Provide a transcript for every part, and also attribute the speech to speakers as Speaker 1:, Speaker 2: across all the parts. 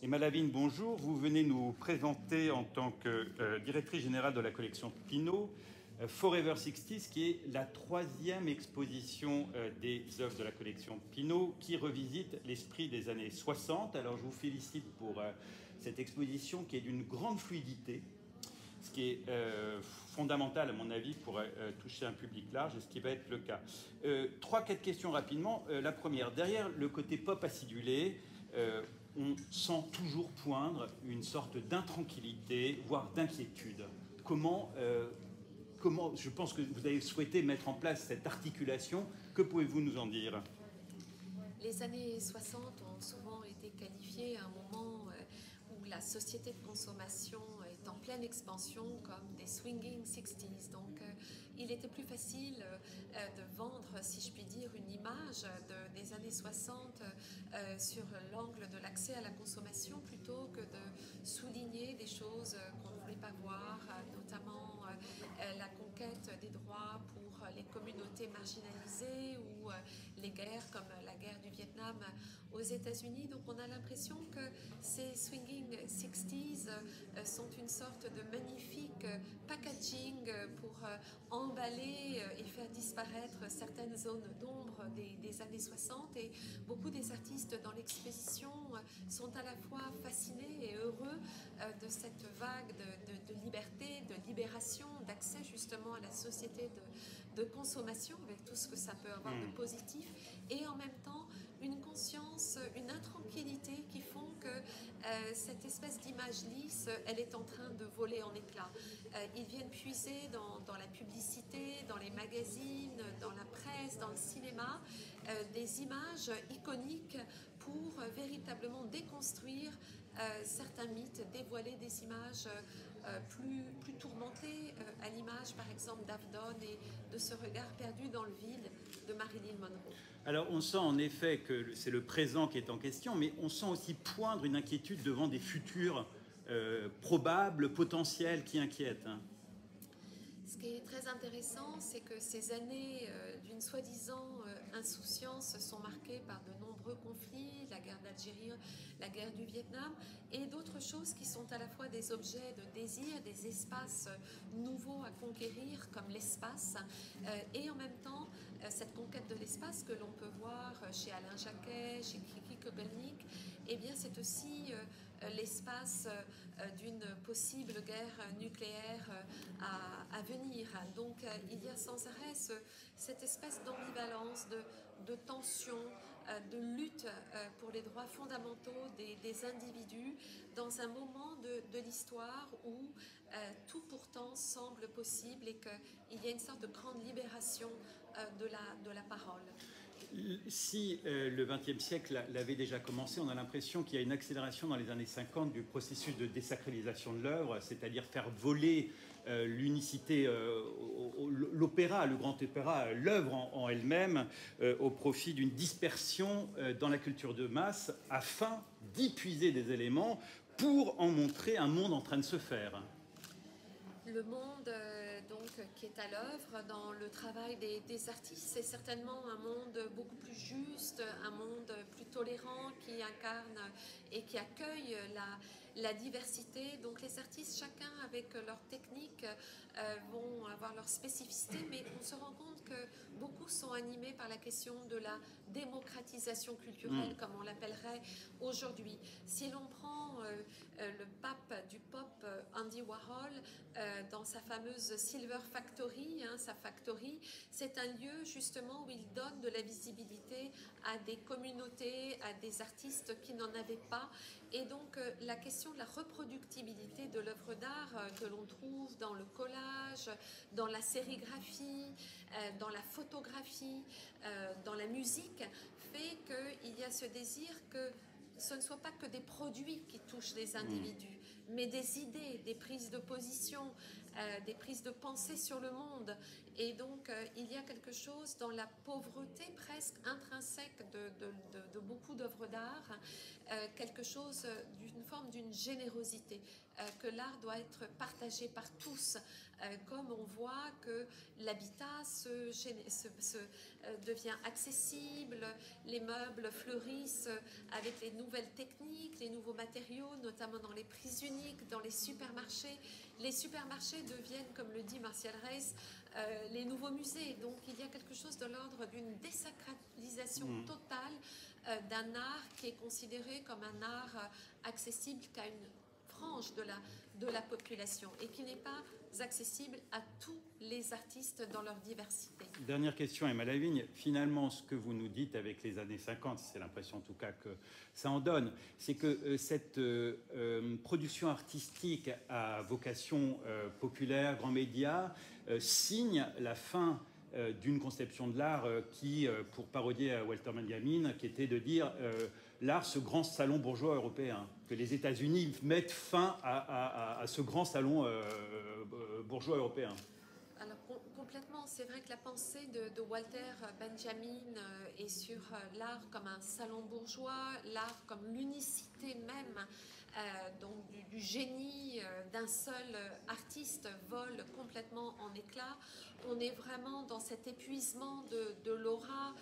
Speaker 1: Emma Lavigne, bonjour. Vous venez nous présenter en tant que directrice générale de la collection Pinault Forever 60s, qui est la troisième exposition des œuvres de la collection Pinault, qui revisite l'esprit des années 60. Alors je vous félicite pour cette exposition qui est d'une grande fluidité, ce qui est fondamental à mon avis pour toucher un public large, et ce qui va être le cas. 3-4 questions rapidement. La première, derrière le côté pop acidulé, on sent toujours poindre une sorte d'intranquillité, voire d'inquiétude. Comment, je pense que vous avez souhaité mettre en place cette articulation. Que pouvez-vous nous en dire ?
Speaker 2: Les années 60 ont souvent été qualifiées à un moment où la société de consommation est en pleine expansion comme des swinging 60s. Donc il était plus facile de vendre, si je puis dire, une image des années 60 sur l'angle de l'accès à la consommation plutôt que de souligner des choses qu'on ne voulait pas voir, notamment la conquête des droits pour les communautés marginalisées ou les guerres comme la guerre du Vietnam aux États-Unis. Donc on a l'impression que ces swinging 60s sont une sorte de magnifique packaging pour emballer et faire disparaître certaines zones d'ombre des années 60. Et beaucoup des artistes dans l'exposition sont à la fois fascinés et heureux de cette vague de liberté, de libération, d'accès justement à la société de consommation avec tout ce que ça peut avoir de positif, et en même temps une conscience, une intranquillité qui font que cette espèce d'image lisse, elle est en train de voler en éclats. Ils viennent puiser dans la publicité, dans les magazines, dans la presse, dans le cinéma, des images iconiques pour véritablement déconstruire certains mythes, dévoiler des images plus tourmentées, à l'image par exemple d'Avdon et de ce regard perdu dans le vide de Marilyn Monroe.
Speaker 1: Alors on sent en effet que c'est le présent qui est en question, mais on sent aussi poindre une inquiétude devant des futurs probables, potentiels, qui inquiètent.
Speaker 2: Ce qui est très intéressant, c'est que ces années d'une soi-disant insouciance sont marquées par de nombreux conflits, la guerre d'Algérie, la guerre du Vietnam, et d'autres choses qui sont à la fois des objets de désir, des espaces nouveaux à conquérir, comme l'espace, et en même temps, cette conquête de l'espace que l'on peut voir chez Alain Jacquet, chez Kiki Kogelnik, eh bien c'est aussi l'espace d'une possible guerre nucléaire à venir. Donc il y a sans arrêt cette espèce d'ambivalence, de tension, de lutte pour les droits fondamentaux des individus dans un moment de l'histoire où tout pourtant semble possible et qu'il y a une sorte de grande libération de la parole.
Speaker 1: Si le XXe siècle l'avait déjà commencé, on a l'impression qu'il y a une accélération dans les années 50 du processus de désacralisation de l'œuvre, c'est-à-dire faire voler l'unicité, l'opéra, le grand opéra, l'œuvre en elle-même, au profit d'une dispersion dans la culture de masse, afin d'y puiser des éléments pour en montrer un monde en train de se faire.
Speaker 2: Le monde donc, qui est à l'œuvre dans le travail des artistes, c'est certainement un monde beaucoup plus juste, un monde plus tolérant qui incarne et qui accueille la diversité. Donc les artistes, chacun avec leur technique, vont avoir leur spécificité, mais on se rend compte que beaucoup sont animés par la question de la démocratisation culturelle, comme on l'appellerait aujourd'hui. Si l'on prend le pape du pop, Andy Warhol, dans sa fameuse Silver Factory, sa factory, c'est un lieu justement où il donne de la visibilité à des communautés, à des artistes qui n'en avaient pas. Et donc la question de la reproductibilité de l'œuvre d'art que l'on trouve dans le collage, dans la sérigraphie, dans la photographie, dans la musique, fait qu'il y a ce désir que ce ne soit pas que des produits qui touchent les individus, mais des idées, des prises de position, des prises de pensée sur le monde. Et donc, il y a quelque chose dans la pauvreté presque intrinsèque de beaucoup d'œuvres d'art, quelque chose d'une forme d'une générosité, que l'art doit être partagé par tous, comme on voit que l'habitat devient accessible, les meubles fleurissent avec les nouvelles techniques, les nouveaux matériaux, notamment dans les prix uniques, dans les supermarchés. Les supermarchés deviennent, comme le dit Martial Reis, les nouveaux musées. Donc il y a quelque chose de l'ordre d'une désacralisation totale d'un art qui est considéré comme un art accessible qu'à une frange de la population et qui n'est pas accessible à tous les artistes dans leur diversité.
Speaker 1: Dernière question, Emma Lavigne. Finalement, ce que vous nous dites avec les années 50, c'est l'impression en tout cas que ça en donne, c'est que cette production artistique à vocation populaire, grand média, signe la fin d'une conception de l'art qui, pour parodier à Walter Benjamin, qui était de dire l'art, ce grand salon bourgeois européen, que les États-Unis mettent fin à ce grand salon bourgeois européen.
Speaker 2: Alors complètement, c'est vrai que la pensée de Walter Benjamin est sur l'art comme un salon bourgeois, l'art comme l'unicité même donc du génie d'un seul artiste vole complètement en éclats. On est vraiment dans cet épuisement de l'aura.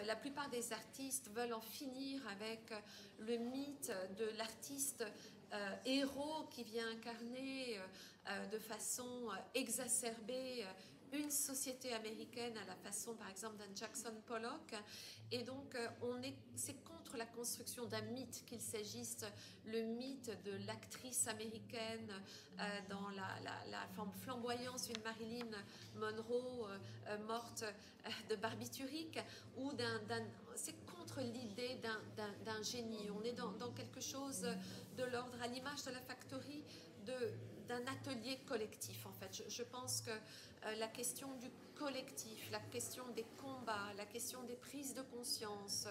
Speaker 2: La plupart des artistes veulent en finir avec le mythe de l'artiste héros qui vient incarner de façon exacerbée une société américaine à la façon par exemple d'un Jackson Pollock. Et donc c'est contre la construction d'un mythe qu'il s'agisse, le mythe de l'actrice américaine dans la forme flamboyance d'une Marilyn Monroe morte de barbiturique, ou c'est contre l'idée d'un génie. On est dans quelque chose de l'ordre, à l'image de la Factory, d'un atelier collectif en fait. Je pense que la question du collectif, la question des combats, la question des prises de conscience,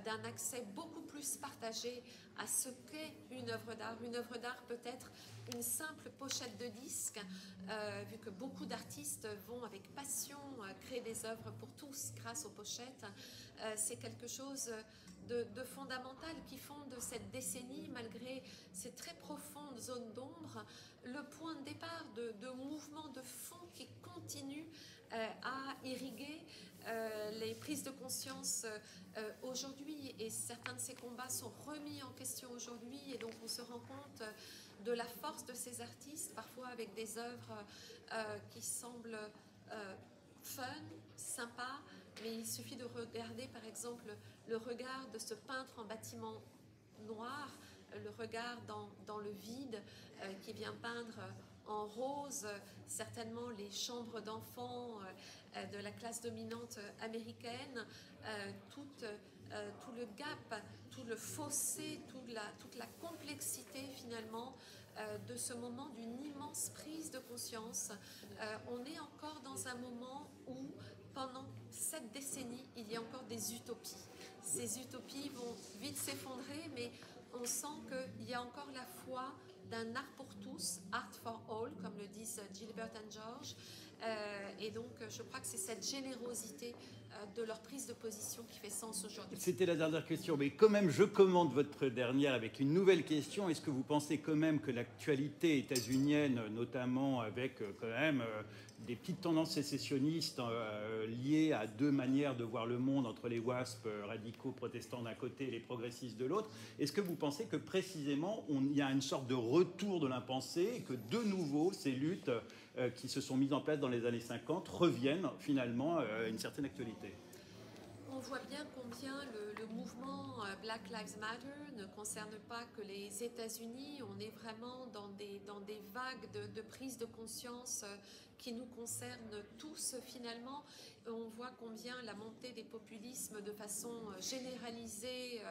Speaker 2: d'un accès beaucoup plus partagé à ce qu'est une œuvre d'art. Une œuvre d'art peut être une simple pochette de disque, vu que beaucoup d'artistes vont avec passion créer des œuvres pour tous grâce aux pochettes. C'est quelque chose de fondamental qui font de cette décennie, malgré ces très profondes zones d'ombre, le point de départ de mouvements de fond qui continuent à irriguer les prises de conscience aujourd'hui. Et certains de ces combats sont remis en question aujourd'hui, et donc on se rend compte de la force de ces artistes, parfois avec des œuvres qui semblent fun, sympa, mais il suffit de regarder par exemple le regard de ce peintre en bâtiment noir, le regard dans le vide qui vient peindre en rose certainement les chambres d'enfants de la classe dominante américaine, tout le gap, tout le fossé, toute la complexité finalement de ce moment d'une immense prise de conscience. On est encore dans un moment où pendant cette décennie, il y a encore des utopies. Ces utopies vont vite s'effondrer, mais on sent qu'il y a encore la foi d'un art pour tous, art for all, comme le disent Gilbert and George. Et donc, je crois que c'est cette générosité de leur prise de position qui fait sens aujourd'hui.
Speaker 1: C'était la dernière question, mais quand même, je commande votre dernière avec une nouvelle question. Est-ce que vous pensez quand même que l'actualité états-unienne, notamment avec quand même des petites tendances sécessionnistes liées à deux manières de voir le monde entre les WASP radicaux protestants d'un côté et les progressistes de l'autre, est-ce que vous pensez que précisément il y a une sorte de retour de l'impensé et que de nouveau ces luttes qui se sont mises en place dans les années 50 reviennent finalement à une certaine actualité?
Speaker 2: On voit bien combien le mouvement Black Lives Matter ne concerne pas que les États-Unis. On est vraiment dans des vagues de prise de conscience qui nous concerne tous finalement. On voit combien la montée des populismes de façon généralisée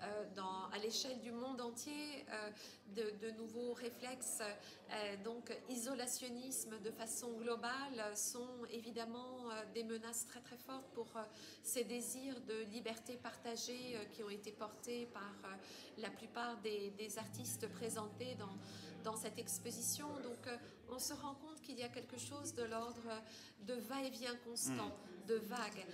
Speaker 2: à l'échelle du monde entier, de nouveaux réflexes, donc isolationnisme de façon globale, sont évidemment des menaces très très fortes pour ces désirs de liberté partagée qui ont été portés par la plupart des artistes présentés dans cette exposition. Donc on se rend compte qu'il y a quelque chose de l'ordre de va-et-vient constant, de vague.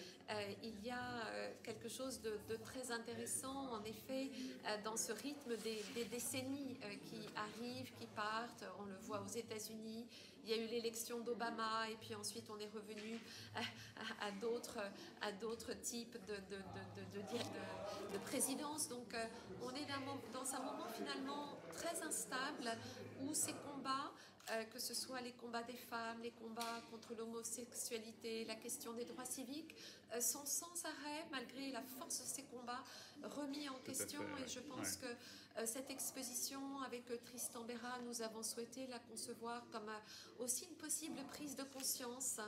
Speaker 2: Il y a quelque chose de très intéressant, en effet, dans ce rythme des décennies qui arrivent, qui partent. On le voit aux États-Unis. Il y a eu l'élection d'Obama et puis ensuite on est revenu à d'autres types de présidence. Donc on est dans un moment finalement très instable où ces combats, que ce soit les combats des femmes, les combats contre l'homosexualité, la question des droits civiques, sont sans arrêt, malgré la force de ces combats, remis en question. Et je pense que cette exposition avec Tristan Berra, nous avons souhaité la concevoir comme aussi une possible prise de conscience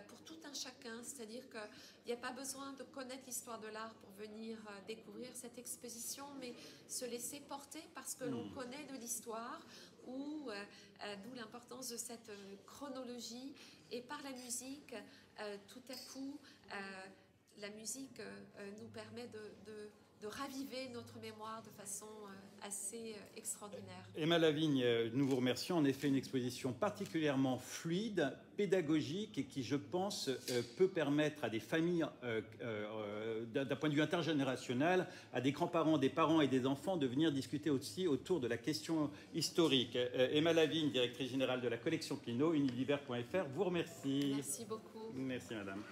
Speaker 2: pour tout un chacun. C'est-à-dire qu'il n'y a pas besoin de connaître l'histoire de l'art pour venir découvrir cette exposition, mais se laisser porter parce que l'on connaît de l'histoire, d'où l'importance de cette chronologie. Et par la musique, tout à coup, la musique nous permet de raviver notre mémoire de façon assez extraordinaire.
Speaker 1: Emma Lavigne, nous vous remercions. En effet, une exposition particulièrement fluide, pédagogique et qui, je pense, peut permettre à des familles, d'un point de vue intergénérationnel, à des grands-parents, des parents et des enfants de venir discuter aussi autour de la question historique. Emma Lavigne, directrice générale de la collection Pinault, Unidiver.fr, vous remercie.
Speaker 2: Merci beaucoup.
Speaker 1: Merci, madame.